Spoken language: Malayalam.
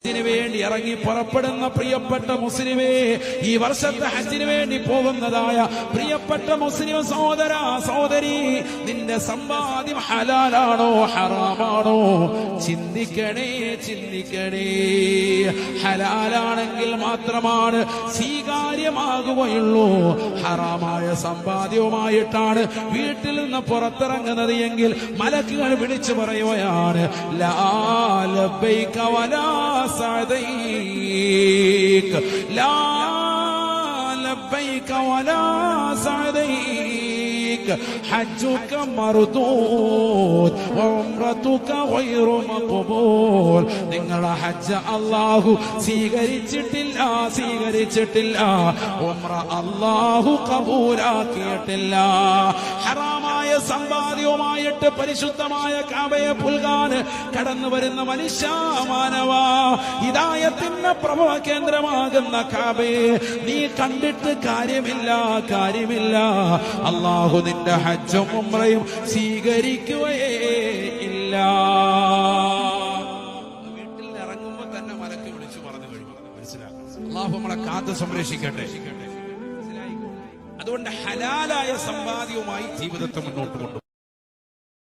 ഹജ്ജിന് വേണ്ടി ഇറങ്ങി പുറപ്പെടുന്ന പ്രിയപ്പെട്ട മുസ്ലിമേ, ഈ വർഷത്തെ ഹജ്ജിന് വേണ്ടി പോകുന്നതായ പ്രിയപ്പെട്ട മുസ്ലിം സഹോദര സഹോദരി, നിന്റെ സമ്പാദ്യം ഹലാലാണോ ഹറാമാണോ? ചിന്തിക്കണേ ചിന്തിക്കണേ. ഹലാലാണെങ്കിൽ മാത്രമാണ് സ്വീകാര്യമാകുകയുള്ളൂ. ഹറാമായ സമ്പാദ്യവുമായിട്ടാണ് വീട്ടിൽ നിന്ന് പുറത്തിറങ്ങുന്നത് എങ്കിൽ മലക്കുകൾ വിളിച്ചു പറയുകയാണ്, ലാ ലബ്ബൈക വലാ സഅദൈക, ലാ ലബ്ബൈക വലാ സഅദൈക, ഹജ്ജുക മർദൂദ് വഉംറതുക ഗൈറു മഖ്ബൂൽ. നിങ്ങളുടെ ഹജ്ജ് അല്ലാഹു സ്വീകരിച്ചിട്ടില്ല, സ്വീകരിച്ചിട്ടില്ല. ഉംറ അല്ലാഹു ഖബൂലാക്കിയിട്ടില്ല. ഹറാമായ സമ്പാദ്യവുമായിട്ട് പരിശുദ്ധമായ കഅബയെ പുൽകാൻ കടന്നു വരുന്ന മനുഷ്യ മാനവ, ഹിദായത്തിന്റെ പ്രഭവ കേന്ദ്രമാകുന്ന കഅബയെ നീ കണ്ടിട്ട് കാര്യമില്ല, കാര്യമില്ല. അല്ലാഹു നിന്റെ ഹജ്ജും ഉംറയും സ്വീകരിക്കുകയേ ഇല്ല. വീട്ടിൽ ഇറങ്ങുമ്പോ തന്നെ മലക്ക് വിളിച്ചു പറഞ്ഞു കഴിഞ്ഞു. മനസ്സിലാക്കണം. അല്ലാഹു നമ്മളെ കാത്ത് സംരക്ഷിക്കട്ടെ. അതുകൊണ്ട് ഹലാലായ സമ്പാദ്യവുമായി ജീവിതത്തെ മുന്നോട്ട് കൊണ്ടുപോകും.